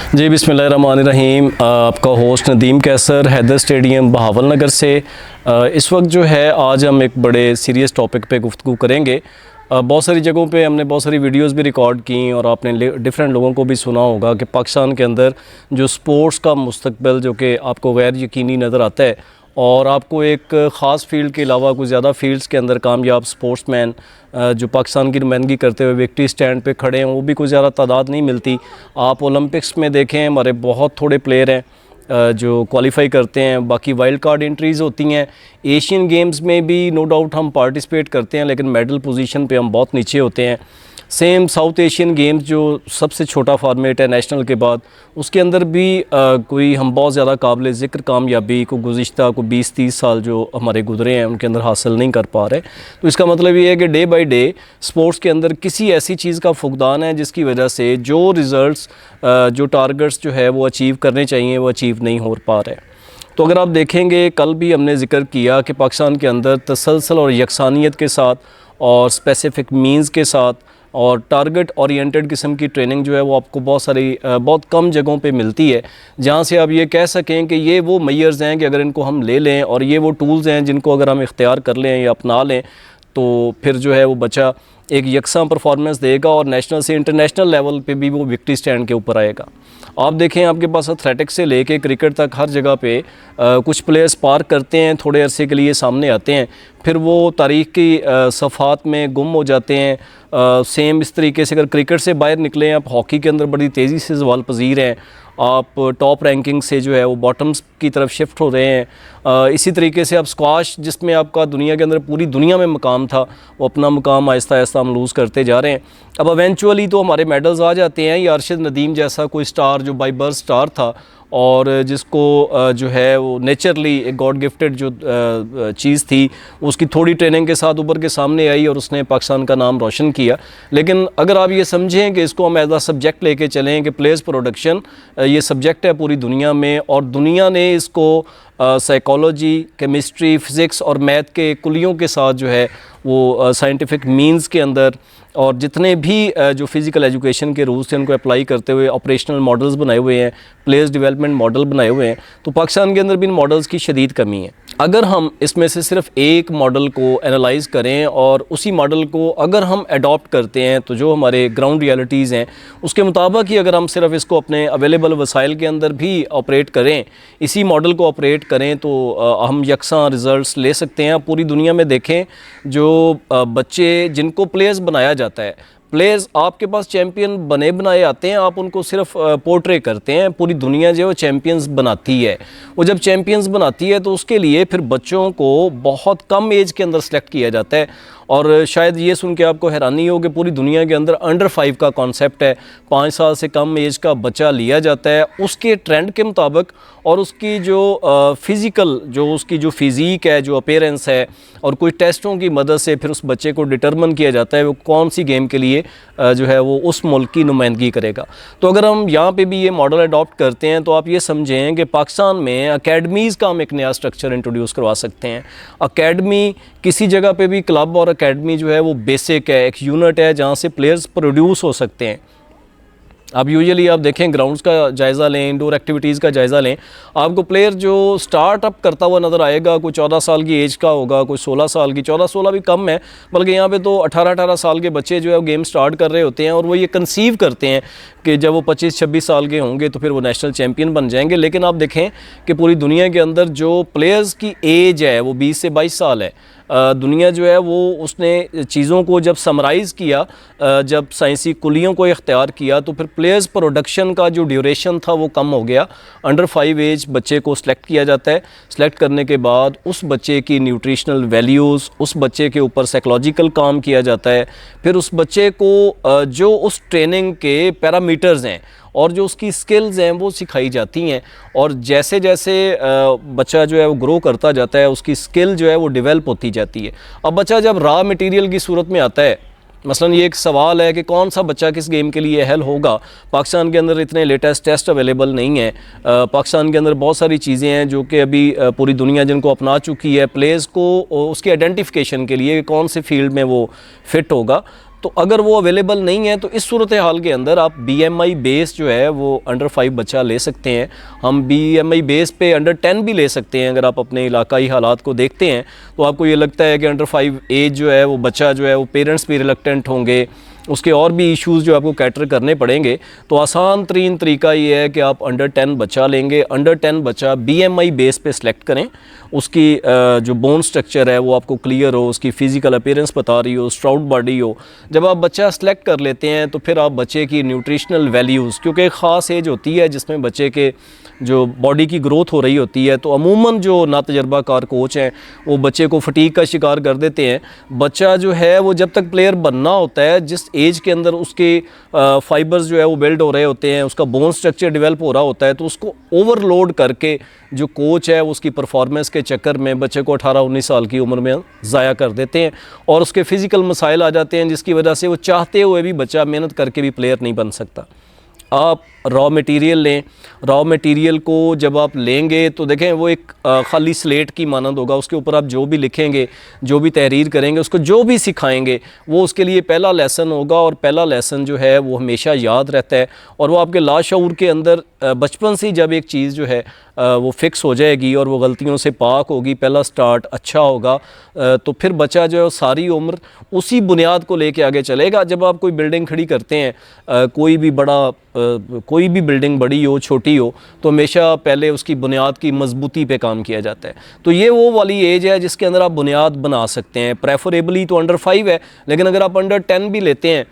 जी बिस्मिल्लाहिर्रहमानिर्रहीम। आपका होस्ट नदीम कैसर, हैदर स्टेडियम बहावल नगर से। इस वक्त जो है आज हम एक बड़े सीरियस टॉपिक पे गुफ्तगू करेंगे। बहुत सारी जगहों पे हमने बहुत सारी वीडियोस भी रिकॉर्ड की और आपने डिफरेंट लोगों को भी सुना होगा कि पाकिस्तान के अंदर जो स्पोर्ट्स का मुस्तकबिल जो कि आपको गैर यकीनी नज़र आता है और आपको एक ख़ास फील्ड के अलावा कुछ ज़्यादा फील्ड्स के अंदर कामयाब स्पोर्ट्समैन जो पाकिस्तान की नुमाइंदगी करते हुए विक्ट्री स्टैंड पे खड़े हैं वो भी कुछ ज़्यादा तादाद नहीं मिलती। आप ओलंपिक्स में देखें हमारे बहुत थोड़े प्लेयर हैं जो क्वालिफाई करते हैं, बाकी वाइल्ड कार्ड एंट्रीज़ होती हैं। एशियन गेम्स में भी नो डाउट हम पार्टिसिपेट करते हैं लेकिन मेडल पोजीशन पे हम बहुत नीचे होते हैं। सेम साउथ एशियन गेम्स जो सबसे छोटा फॉर्मेट है नेशनल के बाद, उसके अंदर भी कोई हम बहुत ज़्यादा काबिल ज़िक्र कामयाबी को गुज़िश्ता को 20-30 साल जो हमारे गुजरे हैं उनके अंदर हासिल नहीं कर पा रहे। तो इसका मतलब ये है कि डे बाई डे स्पोर्ट्स के अंदर किसी ऐसी चीज़ का फुकदान है जिसकी वजह से जो रिज़ल्ट्स जो टारगेट्स जो है वो अचीव करने चाहिए वो अचीव नहीं हो पा रहे। तो अगर आप देखेंगे, कल भी हमने ज़िक्र किया कि पाकिस्तान के अंदर तसलसल और यकसानियत के साथ और स्पेसिफ़िक मीन्स के साथ और टारगेट ओरिएंटेड किस्म की ट्रेनिंग जो है वो आपको बहुत कम जगहों पे मिलती है जहाँ से आप ये कह सकें कि ये वो मेयर्स हैं कि अगर इनको हम ले लें और ये वो टूल्स हैं जिनको अगर हम इख्तियार कर लें या अपना लें तो फिर जो है वो बच्चा एक यकसा परफॉर्मेंस देगा और नेशनल से इंटरनेशनल लेवल पे भी वो विक्ट्री स्टैंड के ऊपर आएगा। आप देखें आपके पास एथलेटिक्स से लेके क्रिकेट तक हर जगह पे कुछ प्लेयर्स पार्क करते हैं, थोड़े अरसे के लिए सामने आते हैं, फिर वो तारीख़ की सफ़ात में गुम हो जाते हैं। सेम इस तरीके से अगर क्रिकेट से बाहर निकलें, आप हॉकी के अंदर बड़ी तेज़ी से ज़वाल पज़ीर हैं, आप टॉप रैंकिंग से जो है वो बॉटम्स की तरफ शिफ्ट हो रहे हैं। इसी तरीके से आप स्क्वाश जिसमें आपका दुनिया के अंदर पूरी दुनिया में मुकाम था वो अपना मुकाम आहिस्ता आहिस्ता हम लूज़ करते जा रहे हैं। अब इवेंचुअली तो हमारे मेडल्स आ जाते हैं। ये अरशद नदीम जैसा कोई स्टार जो बाई बर्थ स्टार था और जिसको जो है वो नेचुरली एक गॉड गिफ्टेड जो चीज़ थी उसकी थोड़ी ट्रेनिंग के साथ उभर के सामने आई और उसने पाकिस्तान का नाम रोशन किया। लेकिन अगर आप ये समझें कि इसको हम एज आ सब्जेक्ट लेके चलें कि प्लेयर्स प्रोडक्शन ये सब्जेक्ट है पूरी दुनिया में और दुनिया ने इसको साइकोलॉजी, केमिस्ट्री, फ़िज़िक्स और मैथ के कुलियों के साथ जो है वो साइंटिफिक मीन्स के अंदर और जितने भी जो फ़िज़िकल एजुकेशन के रूल्स थे उनको अप्लाई करते हुए ऑपरेशनल मॉडल्स बनाए हुए हैं, प्लेयर्स डेवलपमेंट मॉडल बनाए हुए हैं। तो पाकिस्तान के अंदर भी इन मॉडल्स की शदीद कमी है। अगर हम इसमें से सिर्फ एक मॉडल को एनालाइज़ करें और उसी मॉडल को अगर हम अडॉप्ट करते हैं तो जो हमारे ग्राउंड रियलिटीज़ हैं उसके मुताबिक ही अगर हम सिर्फ इसको अपने अवेलेबल वसाइल के अंदर भी ऑपरेट करें, इसी मॉडल को ऑपरेट करें तो हम यकसा रिज़ल्ट्स ले सकते हैं। पूरी दुनिया में देखें जो बच्चे जिनको प्लेयर्स बनाया जाता है, प्लेयर्स आपके पास चैम्पियन बने बनाए आते हैं, आप उनको सिर्फ पोर्ट्रे करते हैं। पूरी दुनिया जो है चैम्पियंस बनाती है। वो जब चैम्पियंस बनाती है तो उसके लिए फिर बच्चों को बहुत कम एज के अंदर सेलेक्ट किया जाता है। और शायद ये सुन के आपको हैरानी हो कि पूरी दुनिया के अंदर अंडर 5 का कॉन्सेप्ट है, 5 साल से कम एज का बच्चा लिया जाता है उसके ट्रेंड के मुताबिक और उसकी जो फ़िज़िकल जो उसकी जो फ़िज़ीक है, जो अपीयरेंस है और कोई टेस्टों की मदद से फिर उस बच्चे को डिटरमिन किया जाता है वो कौन सी गेम के लिए जो है वो उस मुल्क की नुमाइंदगी करेगा। तो अगर हम यहाँ पे भी ये मॉडल अडॉप्ट करते हैं तो आप ये समझें कि पाकिस्तान में अकेडमीज़ का हम एक नया स्ट्रक्चर इंट्रोड्यूस करवा सकते हैं। अकेडमी किसी जगह पे भी क्लब और अकेडमी जो है वो बेसिक है, एक यूनिट है जहाँ से प्लेयर्स प्रोड्यूस हो सकते हैं। अब यूजुअली आप देखें ग्राउंड्स का जायज़ा लें, इंडोर एक्टिविटीज़ का जायज़ा लें, आपको प्लेयर जो स्टार्टअप करता हुआ नज़र आएगा कोई 14 साल की एज का होगा, कोई 16 साल की, 14-16 भी कम है, बल्कि यहाँ पे तो 18-18 साल के बच्चे जो है वो गेम स्टार्ट कर रहे होते हैं और वो ये कंसीव करते हैं कि जब वो 25-26 साल के होंगे तो फिर वो नेशनल चैम्पियन बन जाएंगे। लेकिन आप देखें कि पूरी दुनिया के अंदर जो प्लेयर्स की एज है वो 20 से 22 साल है। दुनिया जो है वो उसने चीज़ों को जब समराइज़ किया, जब साइंसी कुलियों को इख्तियार किया तो फिर प्लेयर्स प्रोडक्शन का जो ड्यूरेशन था वो कम हो गया। अंडर 5 एज बच्चे को सिलेक्ट किया जाता है। सिलेक्ट करने के बाद उस बच्चे की न्यूट्रिशनल वैल्यूज़, उस बच्चे के ऊपर साइकोलॉजिकल काम किया जाता है। फिर उस बच्चे को जो उस ट्रेनिंग के पैरामीटर्स हैं और जो उसकी स्किल्स हैं वो सिखाई जाती हैं और जैसे जैसे बच्चा जो है वो ग्रो करता जाता है उसकी स्किल जो है वो डेवलप होती जाती है। अब बच्चा जब रॉ मटेरियल की सूरत में आता है, मसलन ये एक सवाल है कि कौन सा बच्चा किस गेम के लिए अहल होगा। पाकिस्तान के अंदर इतने लेटेस्ट टेस्ट अवेलेबल नहीं है। पाकिस्तान के अंदर बहुत सारी चीज़ें हैं जो कि अभी पूरी दुनिया जिनको अपना चुकी है। प्लेयर्स को उसके आइडेंटिफिकेशन के लिए कौन से फील्ड में वो फिट होगा। तो तो अगर वो अवेलेबल नहीं है तो इस सूरत हाल के अंदर आप BMI बेस जो है वो अंडर 5 बच्चा ले सकते हैं। हम BMI बेस पे अंडर 10 भी ले सकते हैं। अगर आप अपने इलाकाई हालात को देखते हैं तो आपको ये लगता है कि अंडर 5 एज जो है वो बच्चा जो है वो पेरेंट्स भी रिलक्टेंट होंगे, उसके और भी इश्यूज़ जो आपको कैटर करने पड़ेंगे, तो आसान तरीन तरीका ये है कि आप अंडर 10 बच्चा लेंगे। अंडर 10 बच्चा BMI बेस पे सिलेक्ट करें, उसकी जो बोन स्ट्रक्चर है वो आपको क्लियर हो, उसकी फ़िज़िकल अपीयरेंस बता रही हो, स्ट्राउड बॉडी हो। जब आप बच्चा सेलेक्ट कर लेते हैं तो फिर आप बच्चे की न्यूट्रिशनल वैल्यूज़, क्योंकि एक ख़ास एज होती है जिसमें बच्चे के जो बॉडी की ग्रोथ हो रही होती है, तो अमूमन जो नातजर्बाकार कोच हैं वो बच्चे को फटीग का शिकार कर देते हैं। बच्चा जो है वो जब तक प्लेयर बनना होता है, जिस एज के अंदर उसके फाइबर्स जो है वो बिल्ड हो रहे होते हैं, उसका बोन स्ट्रक्चर डेवलप हो रहा होता है, तो उसको ओवरलोड करके जो कोच है उसकी परफॉर्मेंस के चक्कर में बच्चे को 18-19 साल की उम्र में ज़ाया कर देते हैं और उसके फ़िज़िकल मसाइल आ जाते हैं, जिसकी वजह से वो चाहते हुए भी बच्चा मेहनत करके भी प्लेयर नहीं बन सकता। आप रॉ मटेरियल लें। रॉ मटेरियल को जब आप लेंगे तो देखें वो एक खाली स्लेट की मानंद होगा। उसके ऊपर आप जो भी लिखेंगे, जो भी तहरीर करेंगे, उसको जो भी सिखाएंगे वो उसके लिए पहला लेसन होगा, और पहला लेसन जो है वो हमेशा याद रहता है और वो आपके लाशऊर के अंदर बचपन से जब एक चीज़ जो है वो फिक्स हो जाएगी और वो गलतियों से पाक होगी, पहला स्टार्ट अच्छा होगा, तो फिर बच्चा जो है वो सारी उम्र उसी बुनियाद को लेके आगे चलेगा। जब आप कोई बिल्डिंग खड़ी करते हैं, कोई भी बिल्डिंग बड़ी हो छोटी हो, तो हमेशा पहले उसकी बुनियाद की मजबूती पे काम किया जाता है। तो ये वो वाली एज है जिसके अंदर आप बुनियाद बना सकते हैं। प्रेफरेबली तो अंडर 5 है, लेकिन अगर आप अंडर 10 भी लेते हैं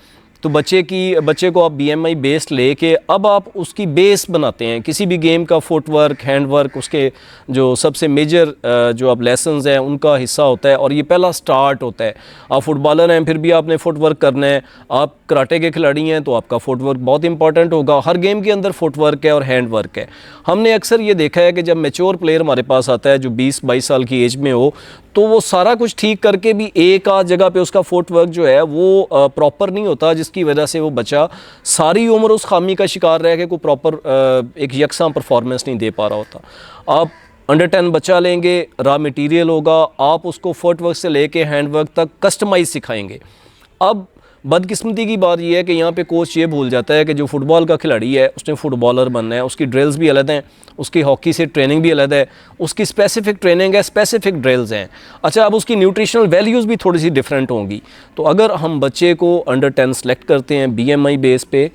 तो बच्चे को आप BMI बेस्ड लेके अब आप उसकी बेस बनाते हैं। किसी भी गेम का फुटवर्क, हैंडवर्क, उसके जो सबसे मेजर जो आप लेसन्स हैं उनका हिस्सा होता है और ये पहला स्टार्ट होता है। आप फुटबॉलर हैं फिर भी आपने फुटवर्क करना है, आप कराटे के खिलाड़ी हैं तो आपका फुटवर्क बहुत इंपॉर्टेंट होगा। हर गेम के अंदर फुटवर्क है और हैंडवर्क है। हमने अक्सर ये देखा है कि जब मैच्योर प्लेयर हमारे पास आता है जो 20-22 साल की एज में हो, तो वो सारा कुछ ठीक करके भी एक आध जगह पे उसका फुटवर्क जो है वो प्रॉपर नहीं होता, जिसकी वजह से वो बच्चा सारी उम्र उस खामी का शिकार रह के कोई प्रॉपर एक यकसां परफॉर्मेंस नहीं दे पा रहा होता। आप अंडर 10 बच्चा लेंगे, रॉ मटेरियल होगा, आप उसको फुटवर्क से लेके हैंडवर्क तक कस्टमाइज सिखाएंगे। अब बदकिस्मती की बात यह है कि यहाँ पे कोच ये भूल जाता है कि जो फुटबॉल का खिलाड़ी है उसने फुटबॉलर बनना है, उसकी ड्रिल्स भी अलग हैं, उसकी हॉकी से ट्रेनिंग भी अलग है, उसकी स्पेसिफिक ट्रेनिंग है, स्पेसिफिक ड्रिल्स हैं। अच्छा, अब उसकी न्यूट्रिशनल वैल्यूज़ भी थोड़ी सी डिफरेंट होंगी। तो अगर हम बच्चे को अंडर 10 सेलेक्ट करते हैं BMI बेस पे,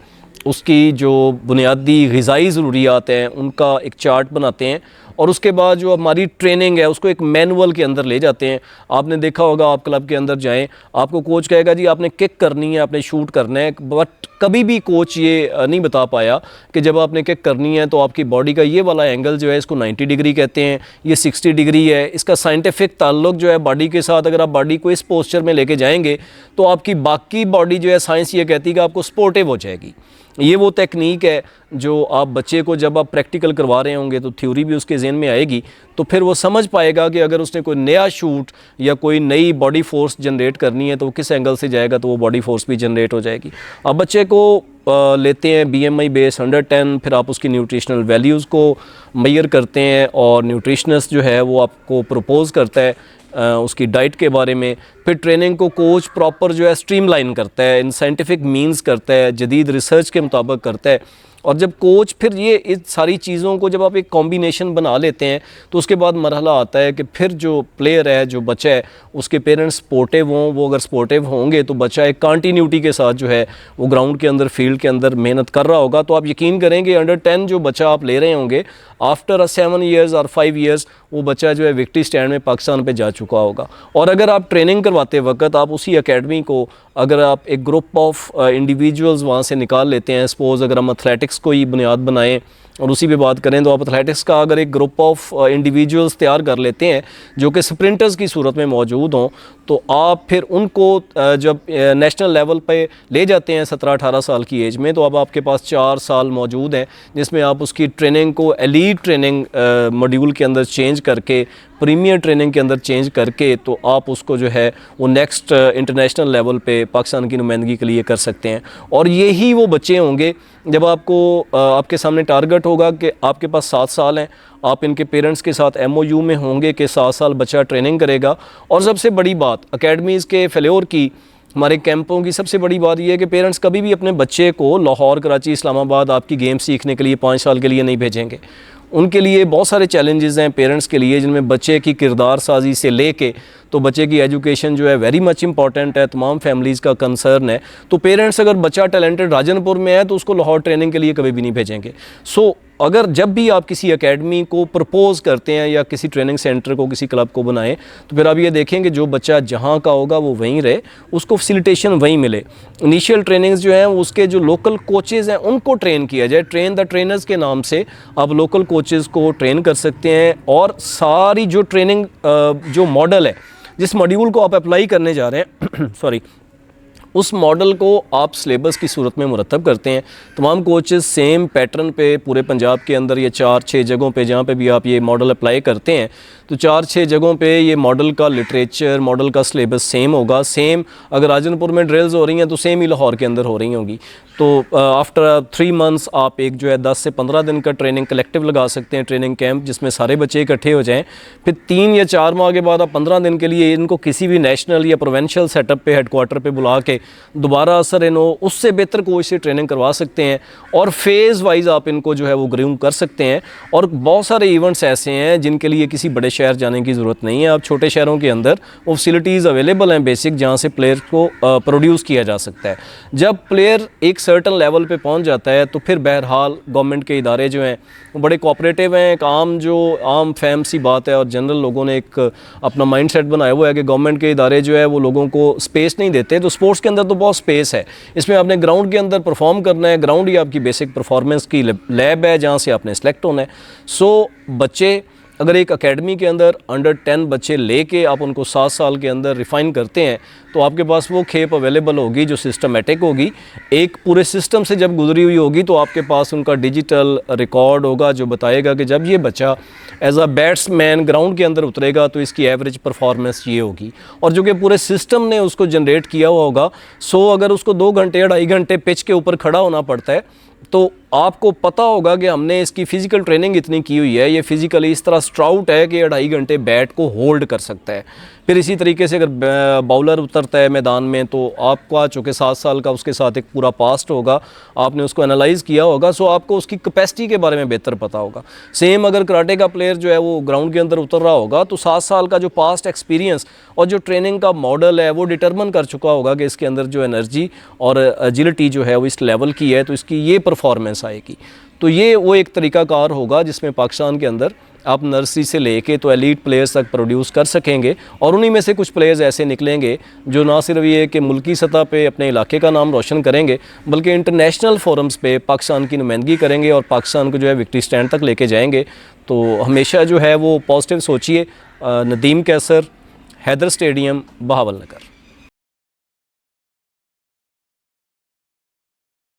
उसकी जो बुनियादी ग़िज़ाई ज़रूरियात हैं उनका एक चार्ट बनाते हैं और उसके बाद जो हमारी ट्रेनिंग है उसको एक मैनुअल के अंदर ले जाते हैं। आपने देखा होगा, आप क्लब के अंदर जाएं, आपको कोच कहेगा जी आपने किक करनी है, आपने शूट करना है, बट कभी भी कोच ये नहीं बता पाया कि जब आपने किक करनी है तो आपकी बॉडी का ये वाला एंगल जो है इसको 90 डिग्री कहते हैं, ये 60 डिग्री है। इसका साइंटिफिक ताल्लुक जो है बॉडी के साथ, अगर आप बॉडी को इस पोस्चर में लेके जाएंगे तो आपकी बाकी बॉडी जो है, साइंस ये कहती है कि आपको स्पोर्टिव हो जाएगी। ये वो टेक्निक है जो आप बच्चे को जब आप प्रैक्टिकल करवा रहे होंगे तो थ्योरी भी उसके ज़हन में आएगी, तो फिर वो समझ पाएगा कि अगर उसने कोई नया शूट या कोई नई बॉडी फोर्स जनरेट करनी है तो वो किस एंगल से जाएगा, तो वो बॉडी फोर्स भी जनरेट हो जाएगी। अब बच्चे को लेते हैं BMI बेस अंडर 10, फिर आप उसकी न्यूट्रिशनल वैल्यूज़ को मेजर करते हैं और न्यूट्रिशनिस्ट जो है वो आपको प्रपोज़ करता है उसकी डाइट के बारे में। फिर ट्रेनिंग को कोच प्रॉपर जो है स्ट्रीमलाइन करता है, इन साइंटिफिक मींस करता है, जदीद रिसर्च के मुताबिक करता है। और जब कोच फिर ये इस सारी चीज़ों को जब आप एक कॉम्बिनेशन बना लेते हैं तो उसके बाद मरहला आता है कि फिर जो प्लेयर है, जो बच्चा है, उसके पेरेंट्स सपोर्टिव हों। वो अगर सपोर्टिव होंगे तो बच्चा एक कंटिन्यूटी के साथ जो है वो ग्राउंड के अंदर, फील्ड के अंदर मेहनत कर रहा होगा। तो आप यकीन करेंगे अंडर 10 जो बच्चा आप ले रहे होंगे, आफ्टर 7 ईयर्स और 5 ईयर्स वो बच्चा जो है विक्ट्री स्टैंड में पाकिस्तान पे जा चुका होगा। और अगर आप ट्रेनिंग करवाते वक्त आप उसी एकेडमी को, अगर आप एक ग्रुप ऑफ इंडिविजुअल्स वहाँ से निकाल लेते हैं, सपोज़ अगर हम एथलेटिक्स को ही बुनियाद बनाएं और उसी पे बात करें, तो आप एथलेटिक्स का अगर एक ग्रुप ऑफ इंडिविजुअल्स तैयार कर लेते हैं जो कि स्प्रिंटर्स की सूरत में मौजूद हों, तो आप फिर उनको जब नेशनल लेवल पे ले जाते हैं 17-18 साल की एज में, तो अब आपके पास 4 साल मौजूद हैं जिसमें आप उसकी ट्रेनिंग को एलीट ट्रेनिंग मॉड्यूल के अंदर चेंज करके, प्रीमियर ट्रेनिंग के अंदर चेंज करके, तो आप उसको जो है वो नेक्स्ट इंटरनेशनल लेवल पे पाकिस्तान की नुमाइंदगी के लिए कर सकते हैं। और यही वो बच्चे होंगे जब आपके सामने टारगेट होगा कि आपके पास 7 साल हैं, आप इनके पेरेंट्स के साथ MOU में होंगे कि 7 साल बच्चा ट्रेनिंग करेगा। और सबसे बड़ी बात, अकेडमीज़ के फेल्योर की हमारे कैंपों की सबसे बड़ी बात यह है कि पेरेंट्स कभी भी अपने बच्चे को लाहौर, कराची, इस्लामाबाद आपकी गेम सीखने के लिए 5 साल के लिए नहीं भेजेंगे। उनके लिए बहुत सारे चैलेंजेस हैं पेरेंट्स के लिए, जिनमें बच्चे की किरदार साजी से लेके तो बच्चे की एजुकेशन जो है वेरी मच इंपॉर्टेंट है, तमाम फैमिलीज़ का कंसर्न है। तो पेरेंट्स अगर बच्चा टैलेंटेड राजनपुर में है तो उसको लाहौर ट्रेनिंग के लिए कभी भी नहीं भेजेंगे। सो अगर जब भी आप किसी एकेडमी को प्रपोज़ करते हैं या किसी ट्रेनिंग सेंटर को, किसी क्लब को बनाएं, तो फिर आप ये देखें कि जो बच्चा जहाँ का होगा वो वहीं रहे, उसको फैसिलिटेशन वहीं मिले। इनिशियल ट्रेनिंग्स जो हैं उसके जो लोकल कोचेज़ हैं उनको ट्रेन किया जाए। ट्रेन द ट्रेनर्स के नाम से आप लोकल कोचेज़ को ट्रेन कर सकते हैं, और सारी जो ट्रेनिंग जो मॉडल है, जिस मॉड्यूल को आप अप्लाई करने जा रहे हैं सॉरी, उस मॉडल को आप सिलेबस की सूरत में मुरतब करते हैं। तमाम कोचेज़ सेम पैटर्न पे पूरे पंजाब के अंदर ये 4-6 जगहों पे जहाँ पे भी आप ये मॉडल अप्लाई करते हैं, तो 4-6 जगहों पे ये मॉडल का लिटरेचर, मॉडल का सिलेबस सेम होगा। सेम अगर राजनपुर में ड्रिल्स हो रही हैं तो सेम ही लाहौर के अंदर हो रही होंगी। तो आफ्टर 3 मंथ्स आप एक जो है 10 से 15 दिन का ट्रेनिंग कलेक्टिव लगा सकते हैं, ट्रेनिंग कैंप, जिसमें सारे बच्चे इकट्ठे हो जाएँ। फिर 3 या 4 माह के बाद आप 15 दिन के लिए इनको किसी भी नेशनल या प्रोविंशियल सेटअप पे, हेडक्वार्टर पे बुला के दोबारा असर इनो उससे बेहतर कोच से ट्रेनिंग करवा सकते हैं, और फेज़ वाइज आप इनको जो है वो ग्रूम कर सकते हैं। और बहुत सारे इवेंट्स ऐसे हैं जिनके लिए किसी बड़े शहर जाने की ज़रूरत नहीं है। आप छोटे शहरों के अंदर वो फैसिलिटीज़ अवेलेबल हैं बेसिक, जहाँ से प्लेयर को प्रोड्यूस किया जा सकता है। जब प्लेयर एक सर्टन लेवल पे पहुँच जाता है तो फिर बहरहाल गवर्नमेंट के इदारे जो हैं वो बड़े कोऑपरेटिव हैं। एक आम फैम सी बात है, और जनरल लोगों ने एक अपना माइंड सेट बनाया हुआ है कि गवर्नमेंट के इदारे जो है वो लोगों को स्पेस नहीं देते। तो स्पोर्ट्स के अंदर तो बहुत स्पेस है, इसमें आपने ग्राउंड के अंदर परफॉर्म करना है। ग्राउंड ही आपकी बेसिक परफॉर्मेंस की लैब है जहाँ से आपने सेलेक्ट होना है। सो बच्चे अगर एक एकेडमी के अंदर अंडर 10 बच्चे लेके आप उनको 7 साल के अंदर रिफ़ाइन करते हैं, तो आपके पास वो खेप अवेलेबल होगी जो सिस्टमेटिक होगी। एक पूरे सिस्टम से जब गुजरी हुई होगी तो आपके पास उनका डिजिटल रिकॉर्ड होगा जो बताएगा कि जब ये बच्चा एज अ बैट्समैन ग्राउंड के अंदर उतरेगा तो इसकी एवरेज परफॉर्मेंस ये होगी, और जो कि पूरे सिस्टम ने उसको जनरेट किया हुआ होगा। सो अगर उसको 2 घंटे 2.5 घंटे पिच के ऊपर खड़ा होना पड़ता है, तो आपको पता होगा कि हमने इसकी फ़िज़िकल ट्रेनिंग इतनी की हुई है, ये फ़िज़िकली इस तरह स्ट्राउट है कि 2.5 घंटे बैट को होल्ड कर सकता है। फिर इसी तरीके से अगर बाउलर उतरता है मैदान में, तो आपका चूँकि 7 साल का उसके साथ एक पूरा पास्ट होगा, आपने उसको एनालाइज़ किया होगा, सो आपको उसकी कैपेसिटी के बारे में बेहतर पता होगा। सेम अगर कराटे का प्लेयर जो है वो ग्राउंड के अंदर उतर रहा होगा, तो 7 साल का जो पास्ट एक्सपीरियंस और जो ट्रेनिंग का मॉडल है वो डिटरमिन कर चुका होगा कि इसके अंदर जो एनर्जी और एजिलिटी जो है वो इस लेवल की है, तो इसकी ये परफॉर्मेंस आएगी। तो ये वो एक तरीक़ाकार होगा जिसमें पाकिस्तान के अंदर आप नर्सरी से लेके तो एलीट प्लेयर्स तक प्रोड्यूस कर सकेंगे, और उन्हीं में से कुछ प्लेयर्स ऐसे निकलेंगे जो ना सिर्फ ये कि मुल्की सतह पे अपने इलाके का नाम रोशन करेंगे, बल्कि इंटरनेशनल फोरम्स पे पाकिस्तान की नुमाइंदगी करेंगे और पाकिस्तान को जो है विक्ट्री स्टैंड तक लेके जाएंगे। तो हमेशा जो है वो पॉजिटिव सोचिए। नदीम कैसर, हैदर स्टेडियम, बहावलनगर।